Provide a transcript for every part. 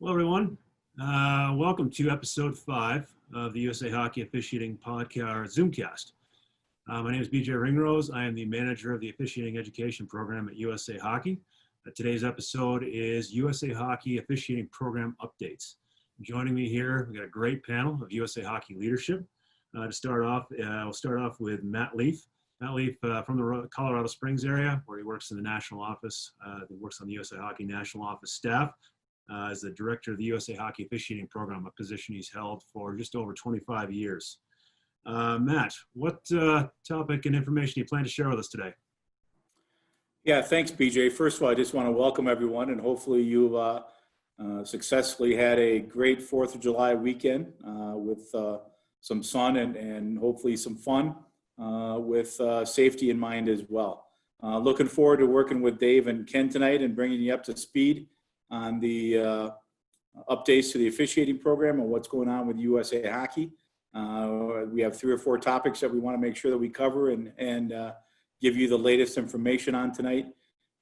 Hello, everyone. Welcome to episode 5 of the USA Hockey Officiating Podcast, ZoomCast. My name is BJ Ringrose. I am the manager of the Officiating Education Program at USA Hockey. Today's episode is USA Hockey Officiating Program Updates. Joining me here, we've got a great panel of USA Hockey leadership. To start off, we'll start off with Matt Leaf. Matt Leaf from the Colorado Springs area, where he works in the national office. He works on the USA Hockey National Office staff. As the director of the USA Hockey Officiating Program, a position he's held for just over 25 years. Matt, what topic and information do you plan to share with us today? Yeah, thanks, BJ. First of all, I just want to welcome everyone, and hopefully you successfully had a great 4th of July weekend with some sun and hopefully some fun with safety in mind as well. Looking forward to working with Dave and Ken tonight and bringing you up to speed on the updates to the officiating program and what's going on with USA Hockey. We have 3 or 4 topics that we want to make sure that we cover and give you the latest information on tonight.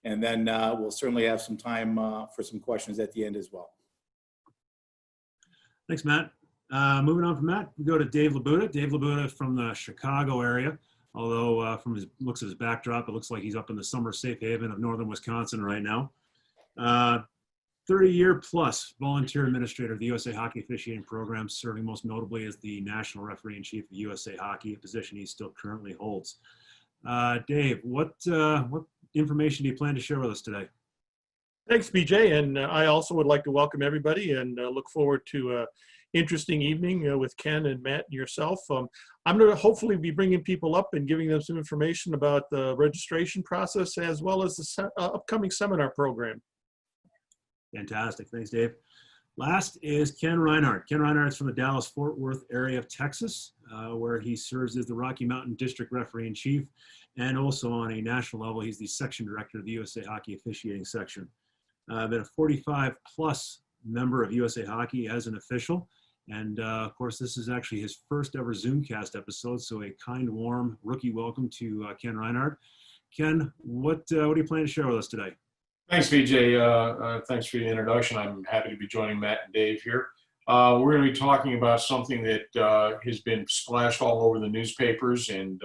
And then we'll certainly have some time for some questions at the end as well. Thanks, Matt. Moving on from Matt, we go to Dave LaBuda. Dave LaBuda from the Chicago area, although from his looks of his backdrop, it looks like he's up in the summer safe haven of northern Wisconsin right now. 30-year plus volunteer administrator of the USA Hockey Officiating Program, serving most notably as the national referee-in-chief of USA Hockey, a position he still currently holds. Dave, what information do you plan to share with us today? Thanks, BJ, and I also would like to welcome everybody and look forward to an interesting evening with Ken and Matt and yourself. I'm going to hopefully be bringing people up and giving them some information about the registration process as well as the upcoming seminar program. Fantastic. Thanks, Dave. Last is Ken Reinhardt. Ken Reinhardt is from the Dallas-Fort Worth area of Texas, where he serves as the Rocky Mountain District Referee-in-Chief, and also on a national level, he's the section director of the USA Hockey Officiating Section. Been a 45-plus member of USA Hockey as an official, and of course, this is actually his first ever ZoomCast episode, so a kind, warm rookie welcome to Ken Reinhardt. Ken, what do you plan to share with us today? Thanks, BJ. Thanks for the introduction. I'm happy to be joining Matt and Dave here. We're going to be talking about something that has been splashed all over the newspapers and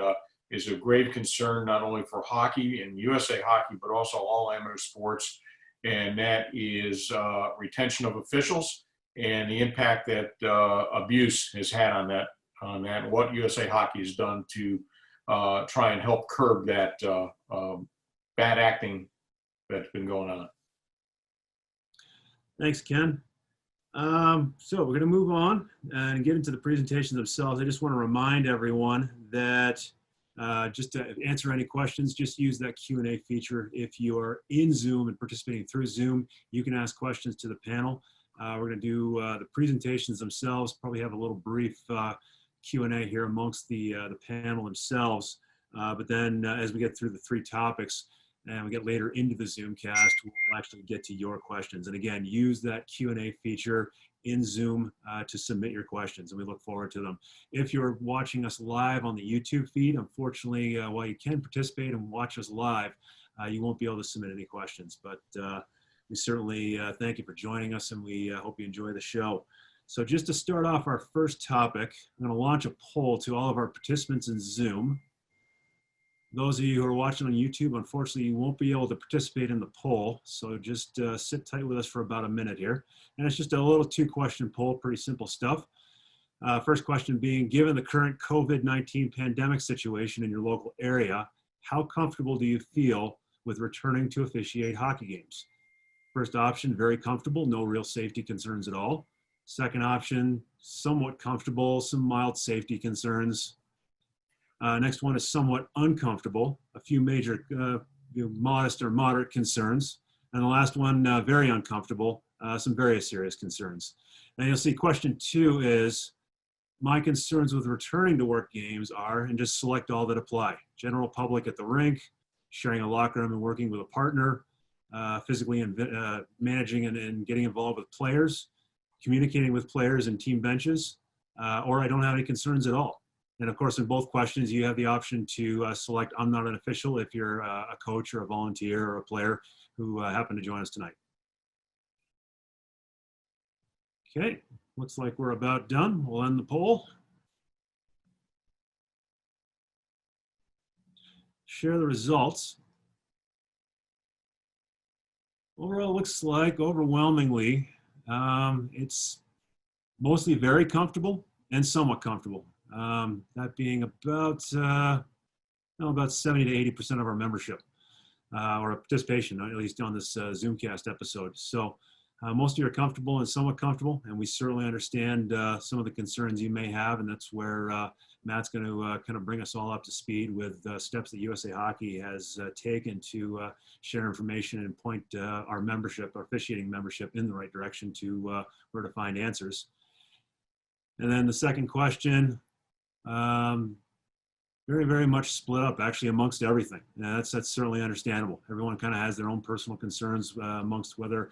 is of grave concern not only for hockey and USA Hockey, but also all amateur sports, and that is retention of officials and the impact that abuse has had on that, and what USA Hockey has done to try and help curb that bad acting that's been going on. Thanks, Ken. So we're going to move on and get into the presentations themselves. I just want to remind everyone that just to answer any questions, just use that Q&A feature. If you are in Zoom and participating through Zoom, you can ask questions to the panel. We're going to do the presentations themselves, probably have a little brief Q&A here amongst the panel themselves. But then as we get through the 3 topics, and we get later into the ZoomCast, we'll actually get to your questions. And again, use that Q&A feature in Zoom to submit your questions, and we look forward to them. If you're watching us live on the YouTube feed, unfortunately, while you can participate and watch us live, you won't be able to submit any questions. But we certainly thank you for joining us, and we hope you enjoy the show. So just to start off our first topic, I'm going to launch a poll to all of our participants in Zoom. Those of you who are watching on YouTube, unfortunately, you won't be able to participate in the poll. So just sit tight with us for about a minute here. And it's just a little 2-question poll, pretty simple stuff. First question being, given the current COVID-19 pandemic situation in your local area, how comfortable do you feel with returning to officiate hockey games? First option, very comfortable, no real safety concerns at all. Second option, somewhat comfortable, some mild safety concerns. Next one is somewhat uncomfortable, a few major modest or moderate concerns. And the last one, very uncomfortable, some very serious concerns. And you'll see question 2 is, my concerns with returning to work games are, and just select all that apply. General public at the rink, sharing a locker room and working with a partner, physically and managing and getting involved with players, communicating with players and team benches, or I don't have any concerns at all. And of course, in both questions, you have the option to select I'm not an official if you're a coach or a volunteer or a player who happened to join us tonight. Okay, looks like we're about done. We'll end the poll. Share the results. Overall, looks like overwhelmingly, it's mostly very comfortable and somewhat comfortable. That being about 70 to 80% of our membership or participation, at least on this ZoomCast episode. So most of you are comfortable and somewhat comfortable, and we certainly understand some of the concerns you may have, and that's where Matt's going to kind of bring us all up to speed with steps that USA Hockey has taken to share information and point our membership, our officiating membership, in the right direction to where to find answers. And then the second question, very, very much split up actually amongst everything. And that's certainly understandable. Everyone kind of has their own personal concerns amongst whether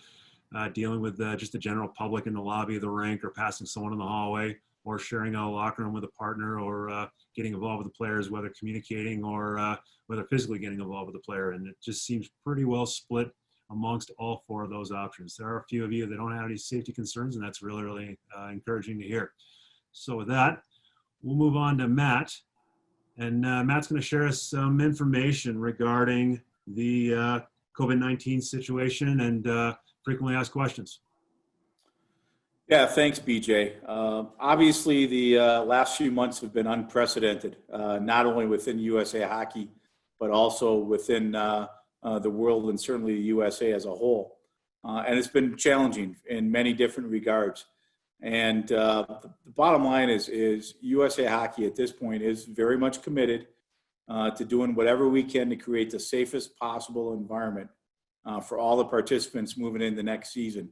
dealing with just the general public in the lobby of the rink, or passing someone in the hallway, or sharing a locker room with a partner, or getting involved with the players, whether communicating or whether physically getting involved with the player. And it just seems pretty well split amongst all four of those options. There are a few of you that don't have any safety concerns, and that's really, really encouraging to hear. So with that, we'll move on to Matt. And Matt's going to share us some information regarding the COVID-19 situation and frequently asked questions. Yeah, thanks, BJ. Obviously, the last few months have been unprecedented, not only within USA Hockey, but also within the world, and certainly the USA as a whole. And it's been challenging in many different regards. And the bottom line is USA Hockey at this point is very much committed to doing whatever we can to create the safest possible environment for all the participants moving into next season.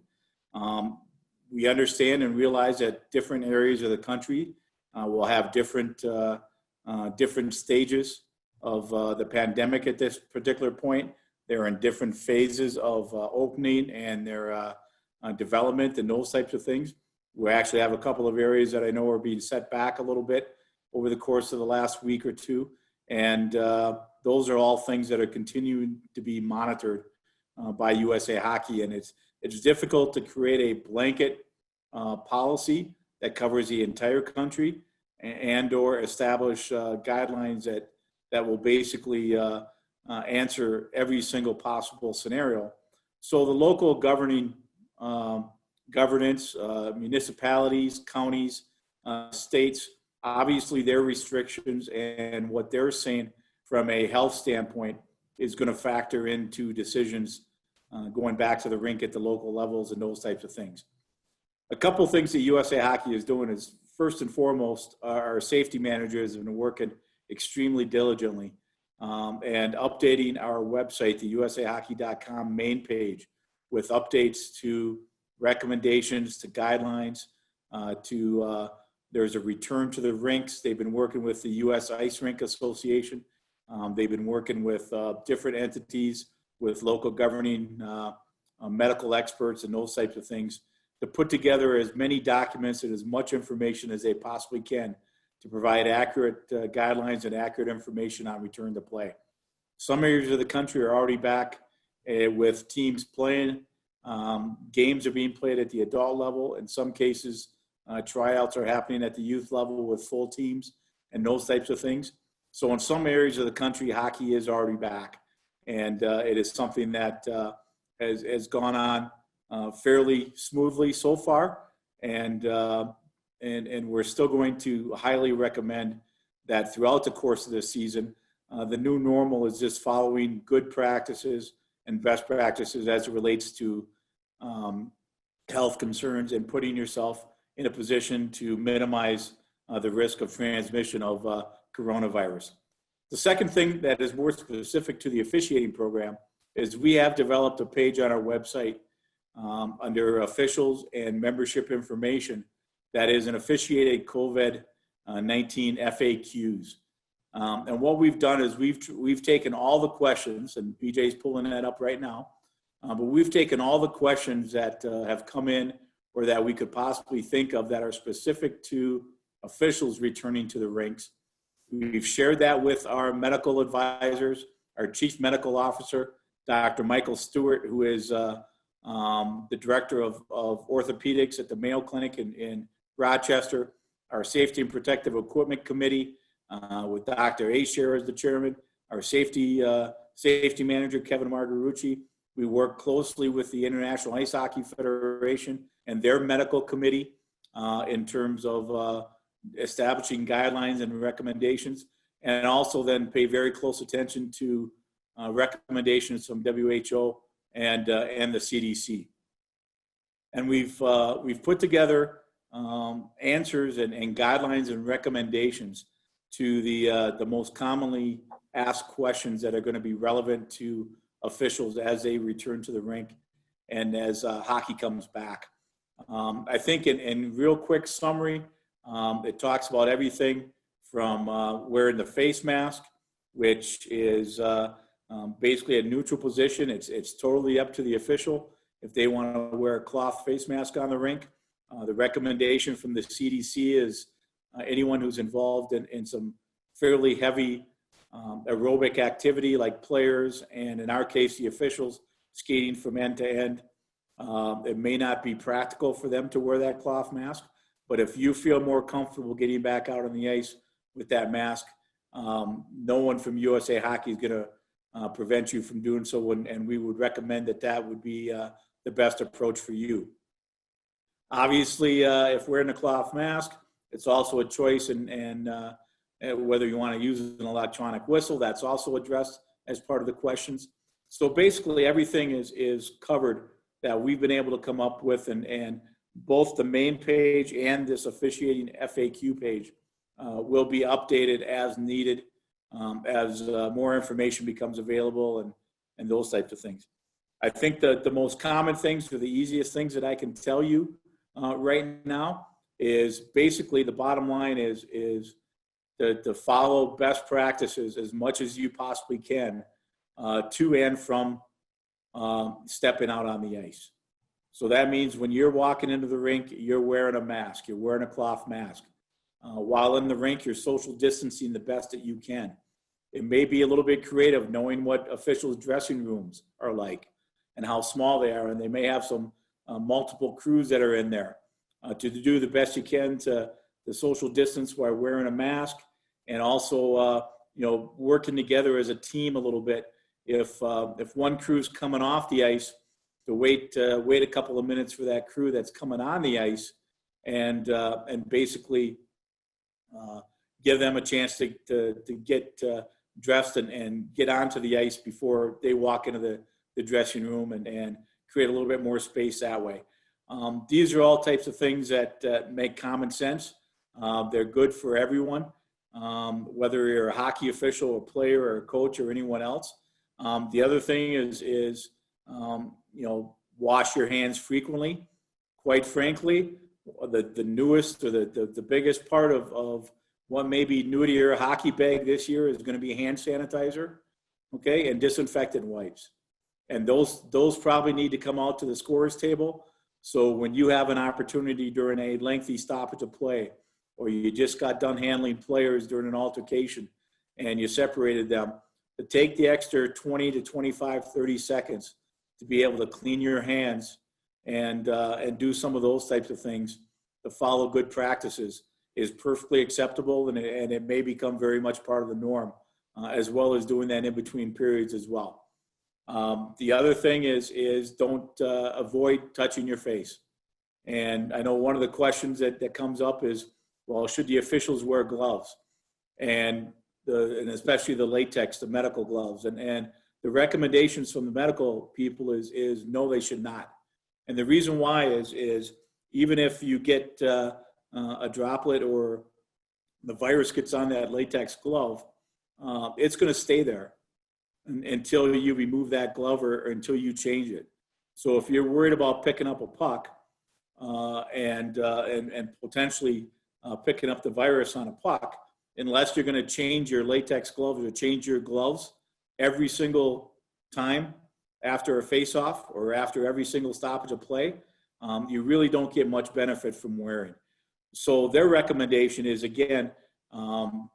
We understand and realize that different areas of the country will have different stages of the pandemic at this particular point. They're in different phases of opening and their development and those types of things. We actually have a couple of areas that I know are being set back a little bit over the course of the last week or two. And those are all things that are continuing to be monitored by USA Hockey. And it's difficult to create a blanket policy that covers the entire country and or establish guidelines that will basically answer every single possible scenario. So the local governing governance, municipalities, counties, states, obviously their restrictions and what they're saying from a health standpoint is going to factor into decisions going back to the rink at the local levels and those types of things. A couple of things that USA Hockey is doing is, first and foremost, our safety managers have been working extremely diligently and updating our website, the usahockey.com main page, with updates to recommendations, to guidelines, there's a return to the rinks. They've been working with the U.S. Ice Rink Association. They've been working with different entities, with local governing medical experts and those types of things, to put together as many documents and as much information as they possibly can to provide accurate guidelines and accurate information on return to play. Some areas of the country are already back with teams playing. Games are being played at the adult level. In some cases, tryouts are happening at the youth level with full teams and those types of things. So in some areas of the country, hockey is already back. And it is something that has gone on fairly smoothly so far. And we're still going to highly recommend that throughout the course of this season, the new normal is just following good practices and best practices as it relates to health concerns and putting yourself in a position to minimize the risk of transmission of coronavirus. The second thing that is more specific to the officiating program is we have developed a page on our website under officials and membership information that is an officiated COVID-19 FAQs. And what we've done is we've taken all the questions, and BJ's pulling that up right now, but we've taken all the questions that have come in or that we could possibly think of that are specific to officials returning to the rinks. We've shared that with our medical advisors, our chief medical officer, Dr. Michael Stewart, who is the director of orthopedics at the Mayo Clinic in Rochester, our Safety and Protective Equipment Committee with Dr. Asher as the chairman, our safety manager, Kevin Margarucci. We work closely with the International Ice Hockey Federation and their medical committee in terms of establishing guidelines and recommendations, and also then pay very close attention to recommendations from WHO and the CDC. And we've put together answers and guidelines and recommendations to the most commonly asked questions that are going to be relevant to officials as they return to the rink and as hockey comes back. I think in real quick summary, it talks about everything from wearing the face mask, which is basically a neutral position. It's totally up to the official if they want to wear a cloth face mask on the rink. The recommendation from the CDC is anyone who's involved in some fairly heavy aerobic activity like players, and in our case, the officials skating from end to end. It may not be practical for them to wear that cloth mask, but if you feel more comfortable getting back out on the ice with that mask, no one from USA Hockey is going to prevent you from doing so, and we would recommend that would be the best approach for you. Obviously, if wearing a cloth mask, it's also a choice, and whether you want to use an electronic whistle, that's also addressed as part of the questions. So basically, everything is covered that we've been able to come up with, and both the main page and this officiating FAQ page will be updated as needed as more information becomes available and those types of things. I think that the most common things, or the easiest things that I can tell you right now, is basically the bottom line is to follow best practices as much as you possibly can to and from stepping out on the ice. So that means when you're walking into the rink, you're wearing a mask, you're wearing a cloth mask. While in the rink, you're social distancing the best that you can. It may be a little bit creative knowing what officials' dressing rooms are like and how small they are, and they may have some multiple crews that are in there. To do the best you can to the social distance while wearing a mask, and also working together as a team a little bit. If one crew's coming off the ice, to wait a couple of minutes for that crew that's coming on the ice, and basically give them a chance to get dressed and get onto the ice before they walk into the dressing room, and create a little bit more space that way. These are all types of things that make common sense. They're good for everyone, whether you're a hockey official, or player, or a coach, or anyone else. The other thing is wash your hands frequently. Quite frankly, the newest, or the biggest part of what may be new to your hockey bag this year is going to be hand sanitizer, okay, and disinfectant wipes. And those probably need to come out to the scorer's table. So when you have an opportunity during a lengthy stoppage of play, or you just got done handling players during an altercation and you separated them, to take the extra 20 to 25, 30 seconds to be able to clean your hands and do some of those types of things to follow good practices is perfectly acceptable, and it may become very much part of the norm, as well as doing that in between periods as well. The other thing is don't avoid touching your face. And I know one of the questions that comes up is, well, should the officials wear gloves? And especially the latex, the medical gloves. And the recommendations from the medical people is no, they should not. And the reason why is even if you get a droplet or the virus gets on that latex glove, it's going to stay there until you remove that glove or until you change it. So if you're worried about picking up a puck and potentially picking up the virus on a puck, unless you're going to change your latex gloves or change your gloves every single time after a face-off or after every single stoppage of play, you really don't get much benefit from wearing. So their recommendation is, again,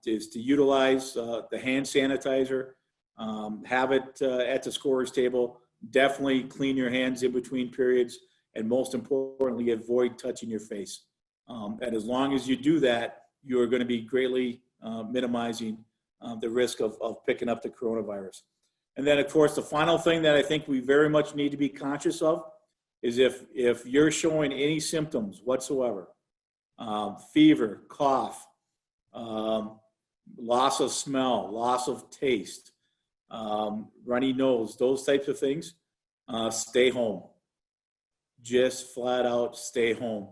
is to utilize the hand sanitizer, have it at the scorer's table, definitely clean your hands in between periods, and most importantly, avoid touching your face. And as long as you do that, you are going to be greatly minimizing the risk of picking up the coronavirus. And then, of course, the final thing that I think we very much need to be conscious of is if you're showing any symptoms whatsoever, fever, cough, loss of smell, loss of taste, runny nose, those types of things, stay home. Just flat out stay home.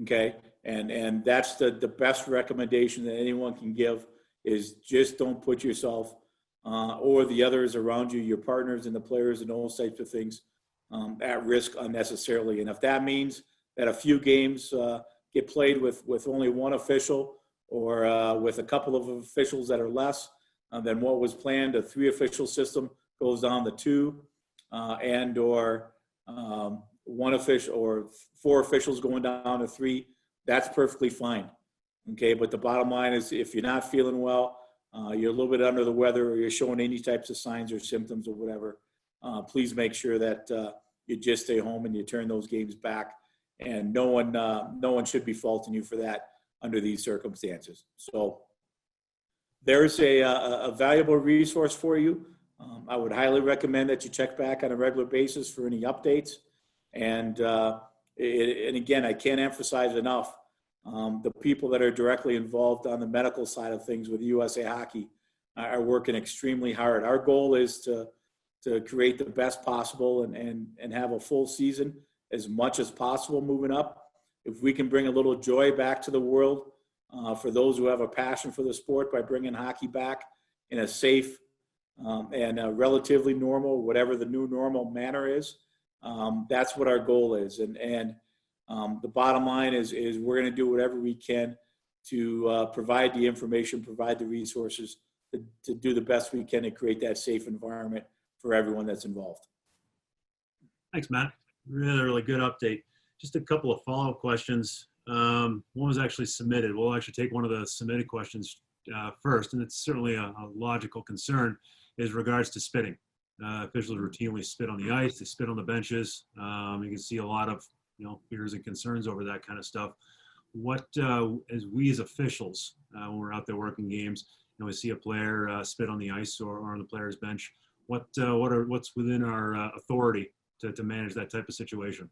Okay? And that's the best recommendation that anyone can give, is just don't put yourself or the others around you, your partners and the players and those types of things, at risk unnecessarily. And if that means that a few games get played with only one official, or with a couple of officials that are less than what was planned, a 3 official system goes down to 2, and or 1 official or 4 officials going down to 3, that's perfectly fine. Okay, but the bottom line is, if you're not feeling well, you're a little bit under the weather, or you're showing any types of signs or symptoms or whatever, please make sure that you just stay home and you turn those games back. And no one should be faulting you for that under these circumstances. So there's a valuable resource for you. I would highly recommend that you check back on a regular basis for any updates. And again, I can't emphasize enough, the people that are directly involved on the medical side of things with USA Hockey are working extremely hard. Our goal is to create the best possible and have a full season as much as possible moving up. If we can bring a little joy back to the world for those who have a passion for the sport by bringing hockey back in a safe and a relatively normal, whatever the new normal manner is, that's what our goal is. And the bottom line is we're going to do whatever we can to provide the information, provide the resources to do the best we can to create that safe environment for everyone that's involved. Thanks, Matt. Really, really good update. Just a couple of follow-up questions. One was actually submitted. We'll actually take one of the submitted questions first, and it's certainly a logical concern, is regards to spitting. Officials routinely spit on the ice, they spit on the benches. You can see a lot of fears and concerns over that kind of stuff. What, as we as officials, when we're out there working games, we see a player spit on the ice or on the player's bench, what's within our authority to manage that type of situation?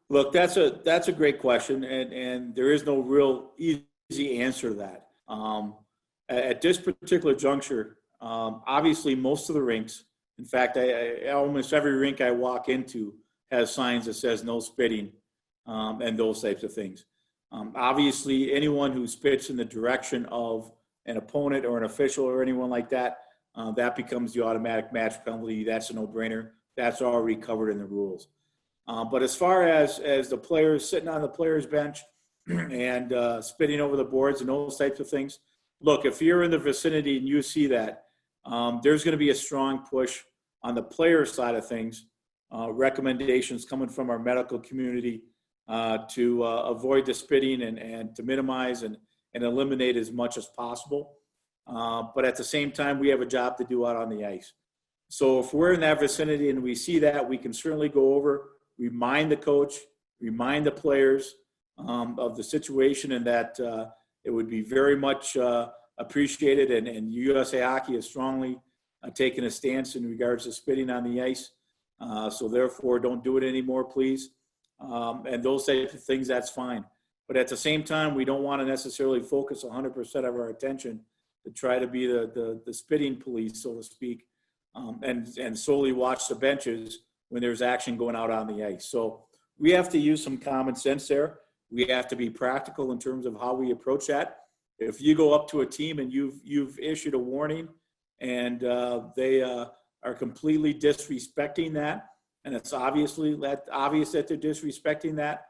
Look, that's a great question, and there is no real easy answer to that. At this particular juncture, obviously most of the rinks, in fact, almost every rink I walk into has signs that says no spitting, and those types of things. Obviously, anyone who spits in the direction of an opponent or an official or anyone like that, that becomes the automatic match penalty. That's a no-brainer. That's already covered in the rules. But as far as the players sitting on the player's bench and spitting over the boards and those types of things, look, if you're in the vicinity and you see that, there's going to be a strong push on the player side of things, recommendations coming from our medical community to avoid the spitting and to minimize and eliminate as much as possible. But at the same time, we have a job to do out on the ice. So if we're in that vicinity and we see that, we can certainly go over, remind the coach, remind the players of the situation, and that it would be very much appreciated. And USA Hockey has strongly taken a stance in regards to spitting on the ice. So therefore, don't do it anymore, please. And those types of things, that's fine. But at the same time, we don't want to necessarily focus 100% of our attention to try to be the spitting police, so to speak, and solely watch the benches when there's action going out on the ice. So we have to use some common sense there. We have to be practical in terms of how we approach that. If you go up to a team and you've issued a warning and they are completely disrespecting that, and it's obvious that they're disrespecting that,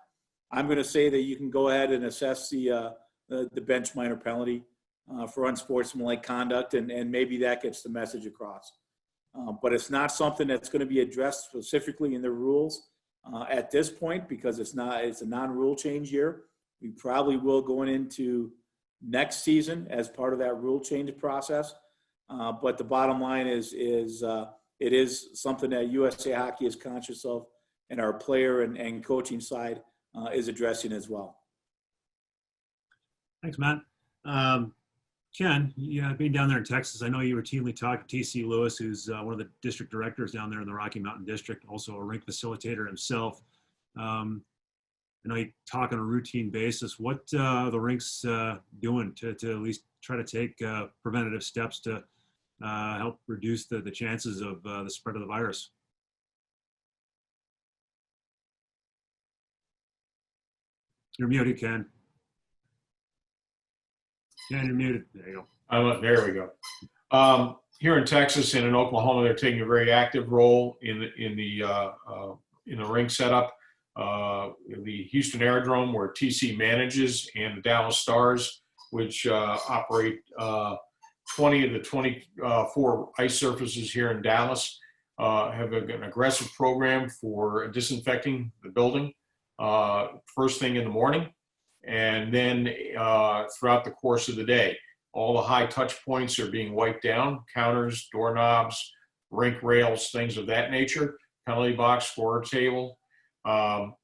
I'm going to say that you can go ahead and assess the bench minor penalty for unsportsmanlike conduct, and maybe that gets the message across. But it's not something that's going to be addressed specifically in the rules at this point, because it's a non-rule change year. We probably will going into next season as part of that rule change process. But the bottom line is it is something that USA Hockey is conscious of, and our player and coaching side is addressing as well. Thanks, Matt. Ken, yeah, being down there in Texas, I know you routinely talk to TC Lewis, who's one of the district directors down there in the Rocky Mountain District, also a rink facilitator himself. I know you talk on a routine basis. What are the rinks doing to at least try to take preventative steps to help reduce the chances of the spread of the virus? You're muted, Ken. Ken, you're muted. There you go. There we go. Here in Texas and in Oklahoma, they're taking a very active role in the rink setup. The Houston Aerodrome, where TC manages, and the Dallas Stars, which operate 20 of the 24 ice surfaces here in Dallas, have an aggressive program for disinfecting the building first thing in the morning, and then throughout the course of the day. All the high touch points are being wiped down: counters, doorknobs, rink rails, things of that nature, penalty box, score table. The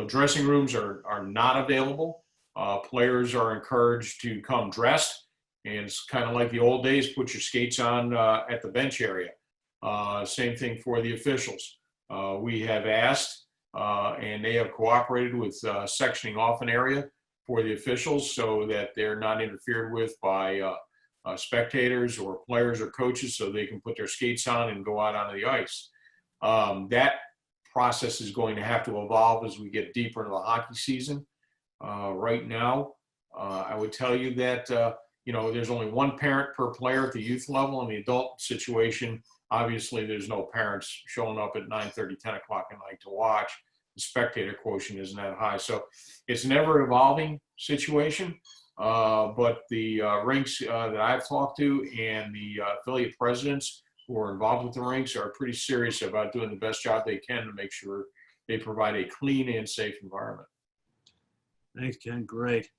dressing rooms are not available. Players are encouraged to come dressed, and it's kind of like the old days: put your skates on at the bench area. Same thing for the officials. We have asked, and they have cooperated with sectioning off an area for the officials so that they're not interfered with by spectators or players or coaches, so they can put their skates on and go out onto the ice. That process is going to have to evolve as we get deeper into the hockey season. Right now, I would tell you that there's only one parent per player at the youth level. In the adult situation, obviously there's no parents showing up at 9:30, 10 o'clock at night to watch. The spectator quotient isn't that high. So it's an ever evolving situation. But the rinks that I've talked to and the affiliate presidents who are involved with the rinks are pretty serious about doing the best job they can to make sure they provide a clean and safe environment. Thanks, Ken. Great.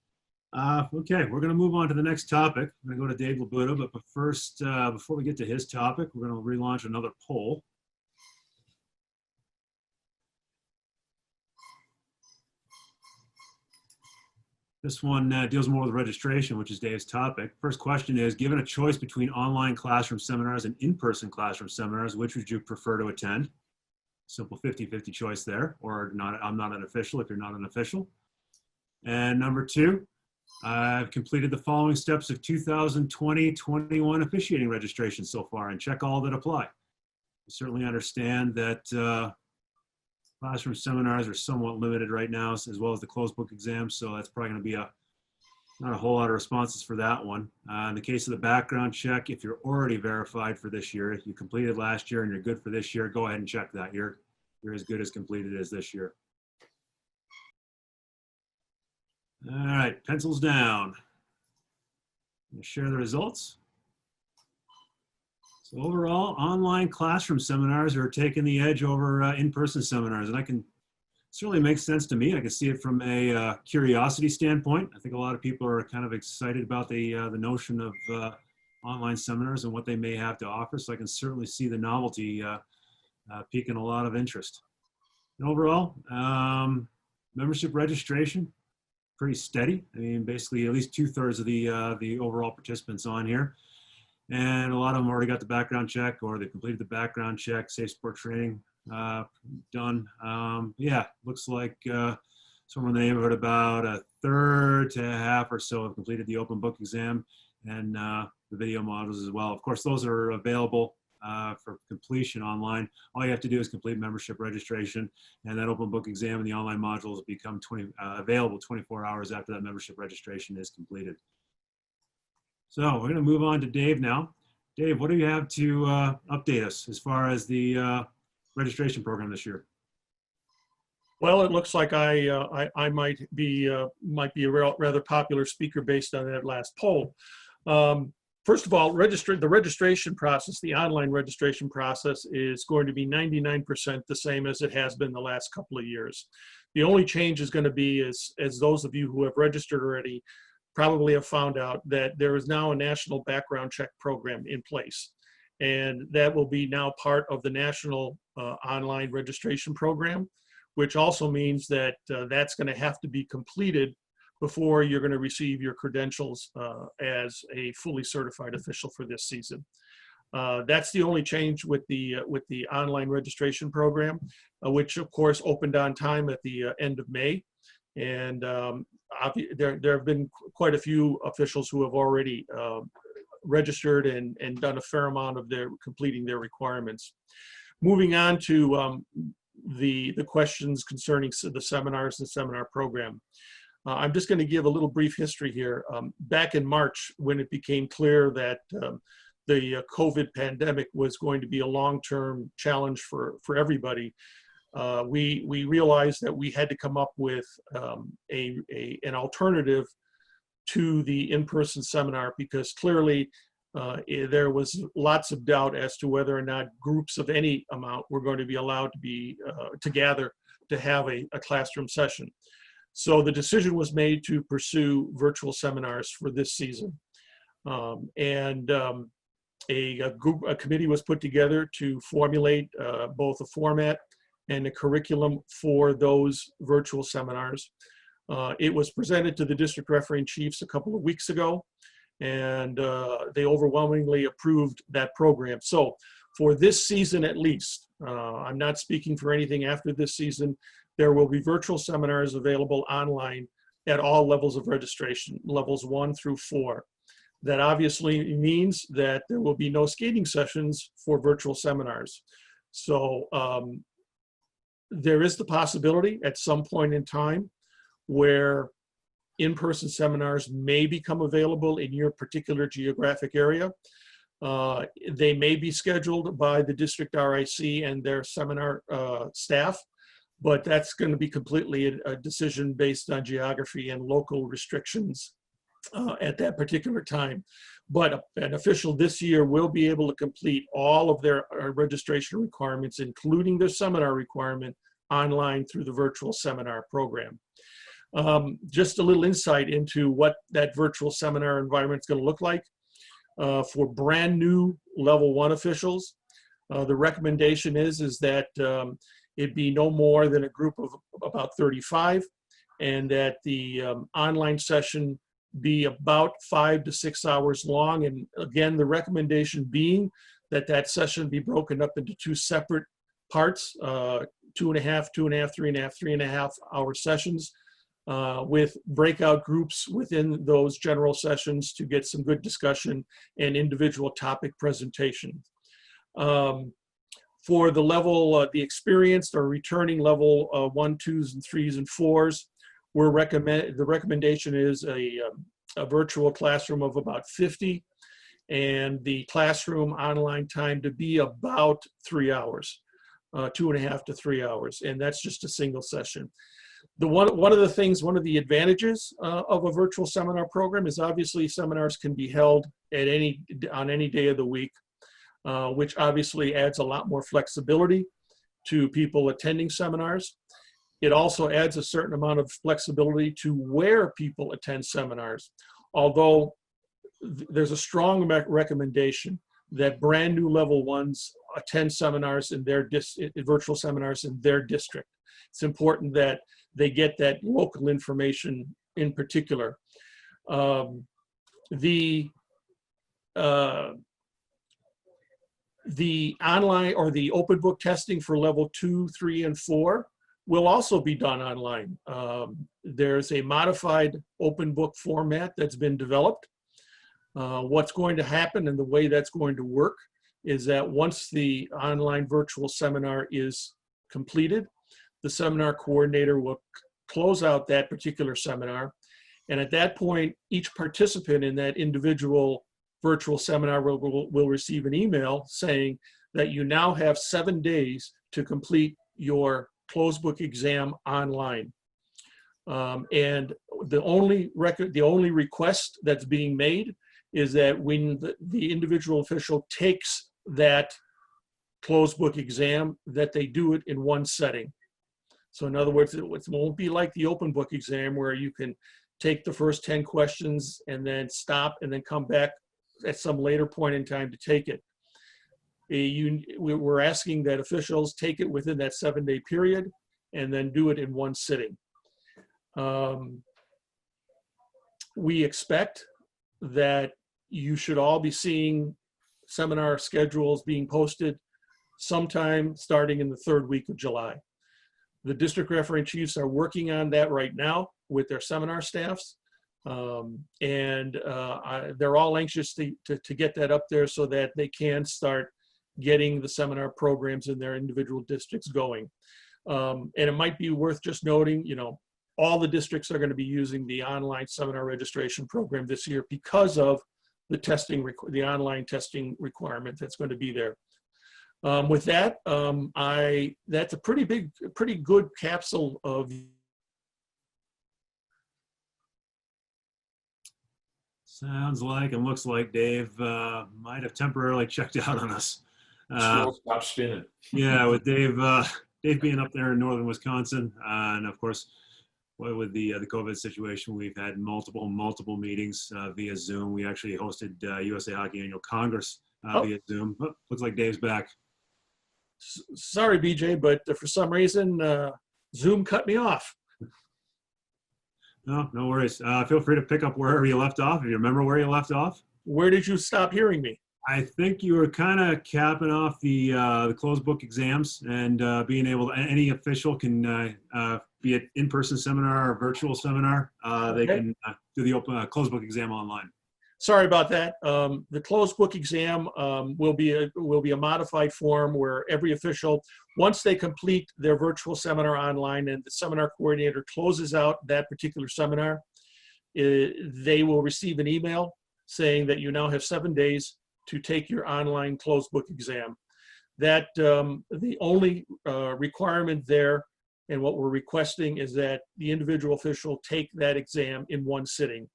Okay, we're going to move on to the next topic. I'm going to go to Dave LaBuda, but first, before we get to his topic, we're going to relaunch another poll. This one deals more with registration, which is Dave's topic. First question is, given a choice between online classroom seminars and in-person classroom seminars, which would you prefer to attend? Simple 50-50 choice there, or not. I'm not an official if you're not an official. And number two, I've completed the following steps of 2020-21 officiating registration so far, and check all that apply. I certainly understand that classroom seminars are somewhat limited right now, as well as the closed book exams, so that's probably going to be not a whole lot of responses for that one. In the case of the background check, if you're already verified for this year, if you completed last year and you're good for this year, go ahead and check that. You're as good as completed as this year. All right, pencils down. I'm going to share the results. So overall, online classroom seminars are taking the edge over in-person seminars, and I can certainly make sense to me. I can see it from a curiosity standpoint. I think a lot of people are kind of excited about the notion of online seminars and what they may have to offer. So I can certainly see the novelty piquing a lot of interest. And overall, membership registration, pretty steady. I mean, basically at least 2/3 of the overall participants on here. And a lot of them already got the background check, or they completed the background check, safe sport training done. Yeah, looks like somewhere in the neighborhood about 1/3 to half or so have completed the open book exam and the video modules as well. Of course, those are available for completion online. All you have to do is complete membership registration, and that open book exam and the online modules become available 24 hours after that membership registration is completed. So we're going to move on to Dave now. Dave, what do you have to update us as far as the registration program this year? Well, it looks like I might be a rather popular speaker based on that last poll. First of all, the registration process, the online registration process, is going to be 99% the same as it has been the last couple of years. The only change is going to be, as those of you who have registered already, probably have found out that there is now a national background check program in place. And that will be now part of the national online registration program, which also means that that's going to have to be completed before you're going to receive your credentials as a fully certified official for this season. That's the only change with the online registration program, which of course opened on time at the end of May. And there have been quite a few officials who have already registered and done a fair amount of completing their requirements. Moving on to the questions concerning the seminars and seminar program. I'm just going to give a little brief history here. Back in March, when it became clear that the COVID pandemic was going to be a long-term challenge for everybody, we realized that we had to come up with an alternative to the in-person seminar, because clearly there was lots of doubt as to whether or not groups of any amount were going to be allowed to be to gather to have a classroom session. So the decision was made to pursue virtual seminars for this season. A committee was put together to formulate both a format and a curriculum for those virtual seminars. It was presented to the district refereeing chiefs a couple of weeks ago, and they overwhelmingly approved that program. So for this season at least, I'm not speaking for anything after this season, there will be virtual seminars available online at all levels of registration, levels 1 through 4. That obviously means that there will be no skating sessions for virtual seminars. So there is the possibility at some point in time where in-person seminars may become available in your particular geographic area. They may be scheduled by the district RIC and their seminar staff, but that's going to be completely a decision based on geography and local restrictions at that particular time. But an official this year will be able to complete all of their registration requirements, including their seminar requirement, online through the virtual seminar program. Just a little insight into what that virtual seminar environment is going to look like. For brand new level 1 officials, the recommendation is that it be no more than a group of about 35, and that the online session be about 5 to 6 hours long. And again, the recommendation being that that session be broken up into 2 separate parts, 2.5, 2.5, 3.5, 3.5 hour sessions, with breakout groups within those general sessions to get some good discussion and individual topic presentation. For the level, the experienced or returning level 1, 2s, and 3s and 4s, the recommendation is a virtual classroom of about 50, and the classroom online time to be about 3 hours, 2.5 to 3 hours, and that's just a single session. One of the advantages of a virtual seminar program is obviously seminars can be held on any day of the week, which obviously adds a lot more flexibility to people attending seminars. It also adds a certain amount of flexibility to where people attend seminars, although there's a strong recommendation that brand new level 1s attend seminars in their virtual seminars in their district. It's important that they get that local information in particular. The online or the open book testing for level 2, 3, and 4 will also be done online. There's a modified open book format that's been developed. What's going to happen and the way that's going to work is that once the online virtual seminar is completed, the seminar coordinator will close out that particular seminar. And at that point, each participant in that individual virtual seminar will receive an email saying that you now have 7 days to complete your closed book exam online. And the only request that's being made is that when the individual official takes that closed book exam, that they do it in one setting. So in other words, it won't be like the open book exam where you can take the first 10 questions and then stop and then come back at some later point in time to take it. We're asking that officials take it within that 7-day period and then do it in one sitting. We expect that you should all be seeing seminar schedules being posted sometime starting in the 3rd week of July. The district referee chiefs are working on that right now with their seminar staffs. They're all anxious to get that up there so that they can start getting the seminar programs in their individual districts going. And it might be worth just noting, you know, all the districts are going to be using the online seminar registration program this year because of the testing, the online testing requirement that's going to be there. With that, that's a pretty good capsule of. Sounds like and looks like Dave might have temporarily checked out on us. Stop spinning. Yeah, with Dave being up there in northern Wisconsin, and of course, with the COVID situation, we've had multiple meetings via Zoom. We actually hosted USA Hockey Annual Congress via Zoom. Oh, looks like Dave's back. Sorry, BJ, but for some reason, Zoom cut me off. No worries. Feel free to pick up wherever you left off. If you remember where you left off. Where did you stop hearing me? I think you were kind of capping off the closed book exams and being able to, any official can be an in-person seminar or virtual seminar. They can do the open closed book exam online. Sorry about that. The closed book exam will be a modified form where every official, once they complete their virtual seminar online and the seminar coordinator closes out that particular seminar, they will receive an email saying that you now have 7 days to take your online closed book exam. That the only requirement there and what we're requesting is that the individual official take that exam in one sitting.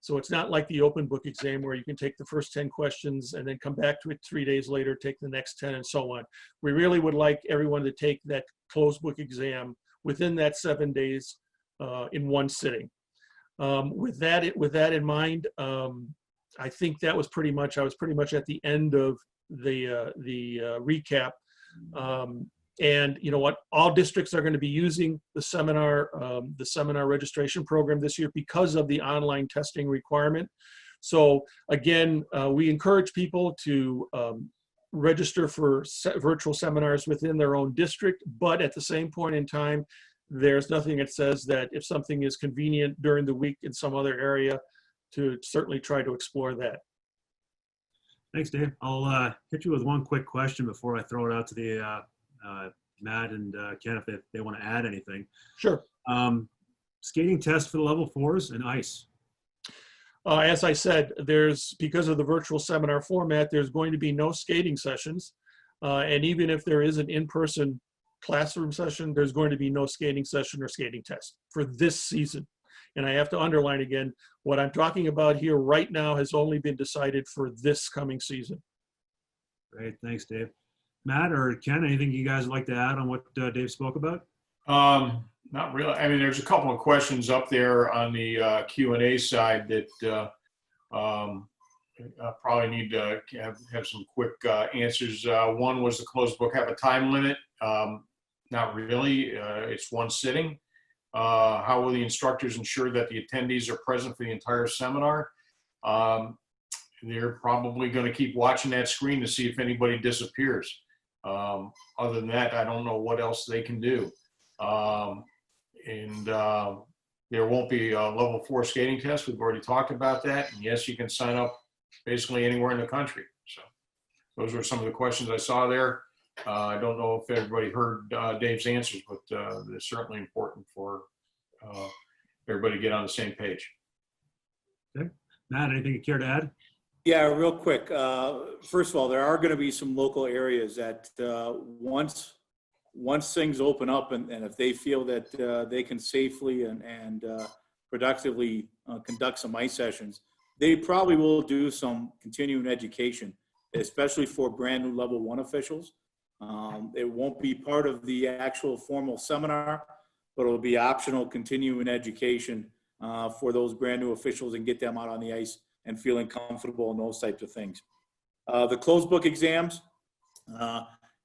So it's not like the open book exam where you can take the first 10 questions and then come back to it 3 days later, take the next 10 and so on. We really would like everyone to take that closed book exam within that 7 days in one sitting. With that in mind, I think that was pretty much, I was pretty much at the end of the recap. And you know what? All districts are going to be using the seminar registration program this year because of the online testing requirement. So again, we encourage people to register for virtual seminars within their own district, but at the same point in time, there's nothing that says that if something is convenient during the week in some other area, to certainly try to explore that. Thanks, Dave. I'll hit you with one quick question before I throw it out to the Matt and Ken if they want to add anything. Sure. Skating test for the level 4s and ice. As I said, because of the virtual seminar format, there's going to be no skating sessions. And even if there is an in-person classroom session, there's going to be no skating session or skating test for this season. And I have to underline again, what I'm talking about here right now has only been decided for this coming season. Great, thanks, Dave. Matt or Ken, anything you guys would like to add on what Dave spoke about? Not really. I mean, there's a couple of questions up there on the Q&A side that probably need to have some quick answers. One was the closed book have a time limit? Not really. It's one sitting. How will the instructors ensure that the attendees are present for the entire seminar? They're probably going to keep watching that screen to see if anybody disappears. Other than that, I don't know what else they can do. There won't be a level 4 skating test. We've already talked about that. And yes, you can sign up basically anywhere in the country. So those are some of the questions I saw there. I don't know if everybody heard Dave's answers, but they're certainly important for everybody to get on the same page. Okay. Matt, anything you care to add? Yeah, real quick. First of all, there are going to be some local areas that once things open up and if they feel that they can safely and productively conduct some ice sessions, they probably will do some continuing education, especially for brand new level 1 officials. It won't be part of the actual formal seminar, but it'll be optional continuing education for those brand new officials and get them out on the ice and feeling comfortable and those types of things. The closed book exams,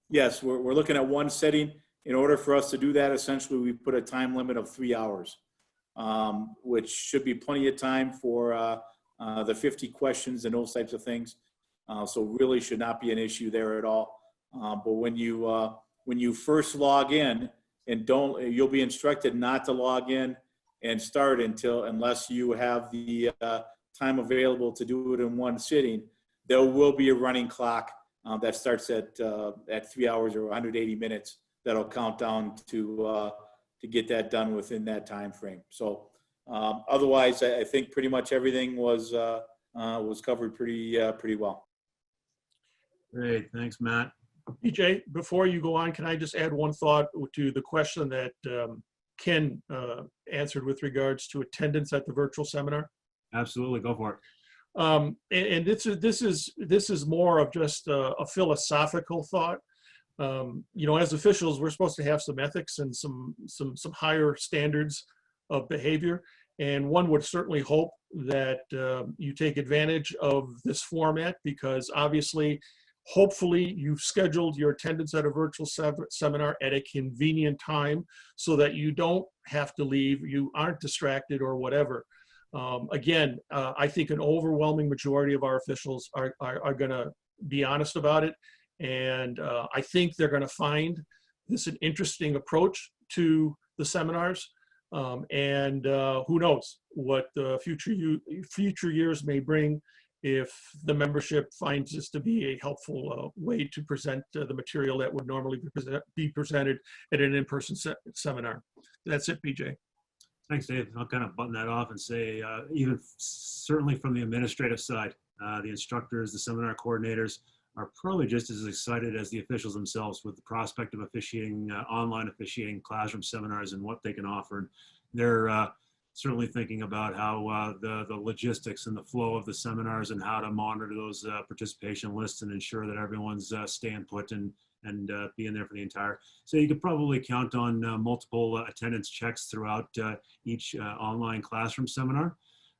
yes, we're looking at one setting. In order for us to do that, essentially, we put a time limit of 3 hours, which should be plenty of time for the 50 questions and those types of things. So really should not be an issue there at all. But when you first log in and you'll be instructed not to log in and start unless you have the time available to do it in one sitting. There will be a running clock that starts at 3 hours or 180 minutes that'll count down to get that done within that time frame. So otherwise, I think pretty much everything was covered pretty well. Great, thanks, Matt. PJ, before you go on, can I just add one thought to the question that Ken answered with regards to attendance at the virtual seminar? Absolutely, go for it. And this is more of just a philosophical thought. You know, as officials, we're supposed to have some ethics and some higher standards of behavior. And one would certainly hope that you take advantage of this format, because obviously, hopefully you've scheduled your attendance at a virtual seminar at a convenient time so that you don't have to leave, you aren't distracted or whatever. Again, I think an overwhelming majority of our officials are going to be honest about it. And I think they're going to find this an interesting approach to the seminars. And who knows what the future years may bring if the membership finds this to be a helpful way to present the material that would normally be presented at an in-person seminar. That's it, BJ. Thanks, Dave. I'll kind of button that off and say, even certainly from the administrative side, the instructors, the seminar coordinators are probably just as excited as the officials themselves with the prospect of officiating, online officiating classroom seminars and what they can offer. And they're certainly thinking about how the logistics and the flow of the seminars and how to monitor those participation lists and ensure that everyone's staying put and being there for the entire. So you could probably count on multiple attendance checks throughout each online classroom seminar.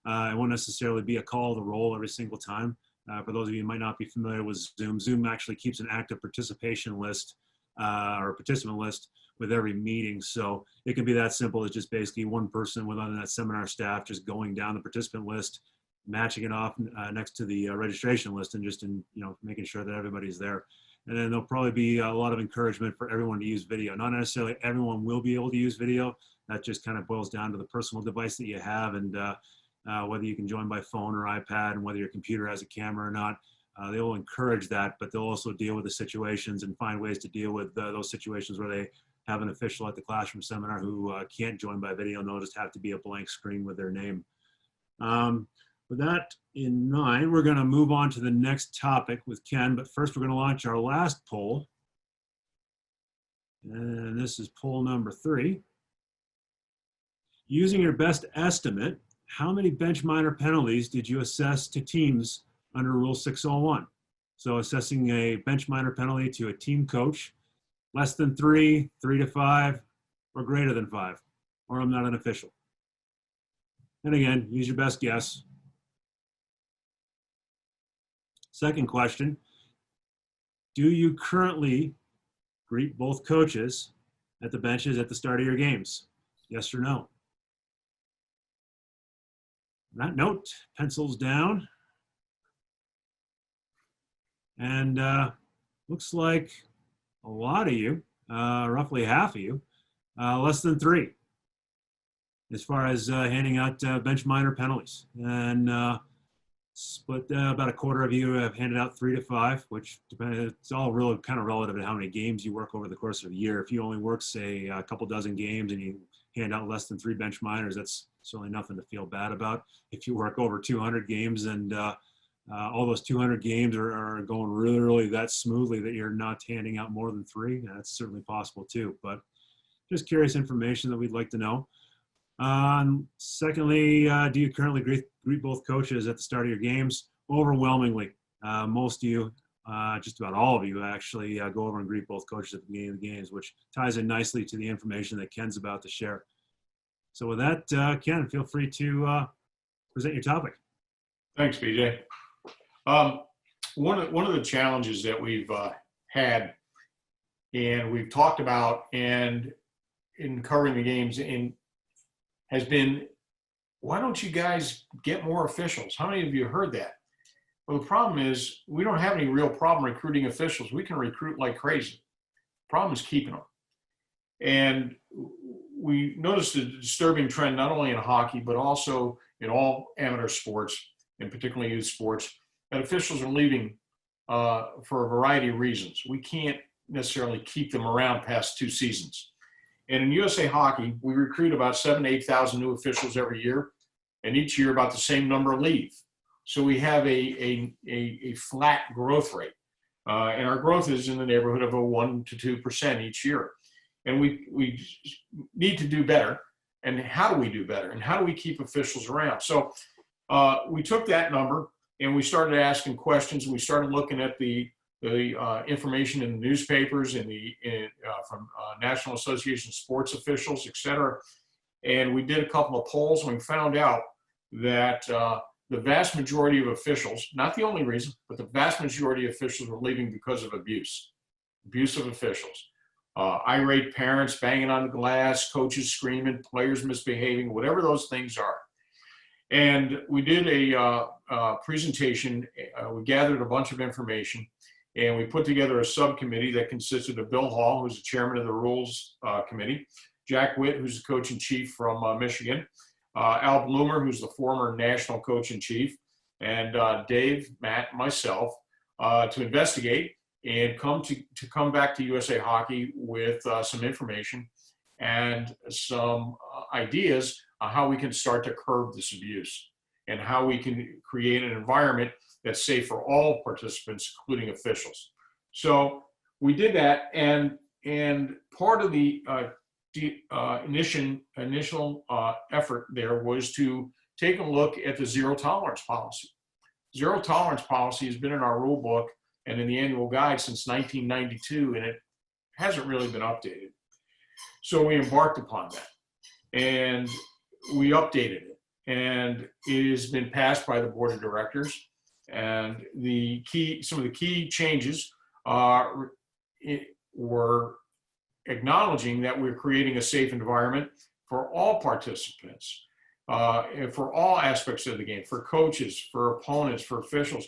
It won't necessarily be a call to roll every single time. For those of you who might not be familiar with Zoom, Zoom actually keeps an active participation list or participant list with every meeting. So it can be that simple as just basically one person within that seminar staff just going down the participant list, matching it off next to the registration list, and just making sure that everybody's there. And then there'll probably be a lot of encouragement for everyone to use video. Not necessarily everyone will be able to use video. That just kind of boils down to the personal device that you have and whether you can join by phone or iPad and whether your computer has a camera or not. They will encourage that, but they'll also deal with the situations and find ways to deal with those situations where they have an official at the classroom seminar who can't join by video, and they'll just have to be a blank screen with their name. With that in mind, we're going to move on to the next topic with Ken, but first we're going to launch our last poll. And this is poll number 3. Using your best estimate, how many bench minor penalties did you assess to teams under Rule 601? So assessing a bench minor penalty to a team coach, less than 3, 3 to 5, or greater than 5, or I'm not an official. And again, use your best guess. Second question, do you currently greet both coaches at the benches at the start of your games? Yes or no? On that note, pencils down. And looks like a lot of you, roughly half of you, less than 3, as far as handing out bench minor penalties. And split about a quarter of you have handed out 3 to 5, which it's all really kind of relative to how many games you work over the course of the year. If you only work, say, a couple dozen games and you hand out less than 3 bench minors, that's certainly nothing to feel bad about. If you work over 200 games and all those 200 games are going really, really that smoothly that you're not handing out more than 3, that's certainly possible too. But just curious information that we'd like to know. Secondly, do you currently greet both coaches at the start of your games? Overwhelmingly, most of you, just about all of you actually go over and greet both coaches at the beginning of the games, which ties in nicely to the information that Ken's about to share. So with that, Ken, feel free to present your topic. Thanks, BJ. One of the challenges that we've had and we've talked about and in covering the games has been, why don't you guys get more officials? How many of you heard that? Well, the problem is we don't have any real problem recruiting officials. We can recruit like crazy. The problem is keeping them. And we noticed a disturbing trend, not only in hockey, but also in all amateur sports, and particularly youth sports, that officials are leaving for a variety of reasons. We can't necessarily keep them around past 2 seasons. And in USA Hockey, we recruit about 7,000 to 8,000 new officials every year, and each year about the same number leave. So we have a flat growth rate, and our growth is in the neighborhood of a 1% to 2% each year. And we need to do better. And how do we do better? And how do we keep officials around? So we took that number and we started asking questions. And we started looking at the information in the newspapers and from National Association of Sports Officials, et cetera. And we did a couple of polls and we found out that the vast majority of officials, not the only reason, but the vast majority of officials were leaving because of abuse of officials. Irate parents banging on the glass, coaches screaming, players misbehaving, whatever those things are. And we did a presentation. We gathered a bunch of information, and we put together a subcommittee that consisted of Bill Hall, who's the chairman of the Rules Committee, Jack Witt, who's the coach-in-chief from Michigan, Al Bloomer, who's the former national coach-in-chief, and Dave, Matt, myself, to investigate and come back to USA Hockey with some information and some ideas on how we can start to curb this abuse and how we can create an environment that's safe for all participants, including officials. So we did that, and part of the initial effort there was to take a look at the zero tolerance policy. Zero tolerance policy has been in our rule book and in the annual guide since 1992, and it hasn't really been updated. So we embarked upon that, and we updated it, and it has been passed by the board of directors. And some of the key changes were acknowledging that we're creating a safe environment for all participants, for all aspects of the game, for coaches, for opponents, for officials,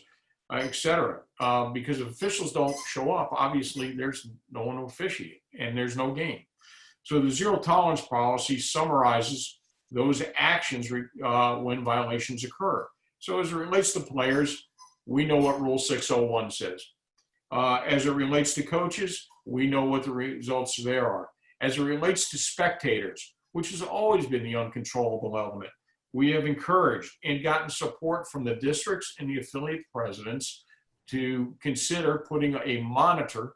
et cetera. Because if officials don't show up, obviously there's no one to officiate and there's no game. So the zero tolerance policy summarizes those actions when violations occur. So as it relates to players, we know what Rule 601 says. As it relates to coaches, we know what the results there are. As it relates to spectators, which has always been the uncontrollable element, we have encouraged and gotten support from the districts and the affiliate presidents to consider putting a monitor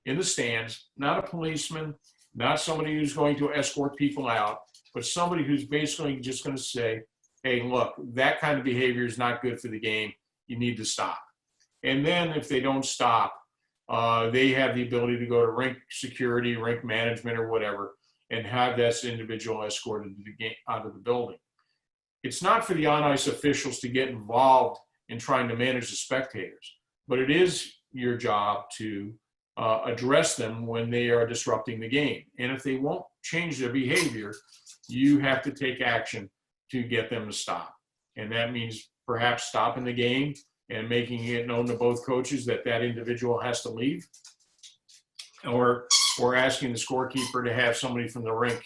in the stands, not a policeman, not somebody who's going to escort people out, but somebody who's basically just going to say, hey, look, that kind of behavior is not good for the game. You need to stop. And then if they don't stop, they have the ability to go to rink security, rink management, or whatever, and have this individual escorted to the game, out of the building. It's not for the on-ice officials to get involved in trying to manage the spectators, but it is your job to address them when they are disrupting the game. And if they won't change their behavior, you have to take action to get them to stop. And that means perhaps stopping the game and making it known to both coaches that that individual has to leave, or asking the scorekeeper to have somebody from the rink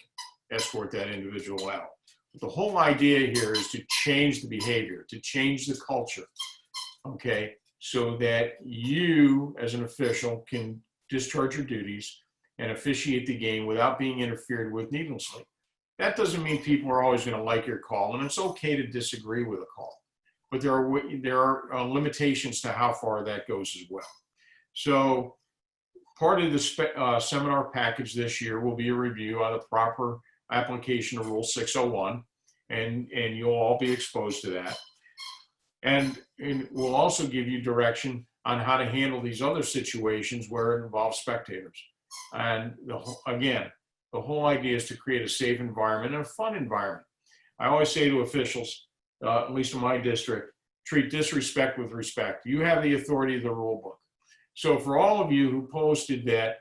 escort that individual out. But the whole idea here is to change the behavior, to change the culture, okay, so that you as an official can discharge your duties and officiate the game without being interfered with needlessly. That doesn't mean people are always going to like your call, and it's okay to disagree with a call, but there are limitations to how far that goes as well. So part of the seminar package this year will be a review on the proper application of Rule 601, and you'll all be exposed to that. And we'll also give you direction on how to handle these other situations where it involves spectators. And again, The whole idea is to create a safe environment and a fun environment. I always say to officials, at least in my district, treat disrespect with respect. You have the authority of the rule book. So for all of you who posted that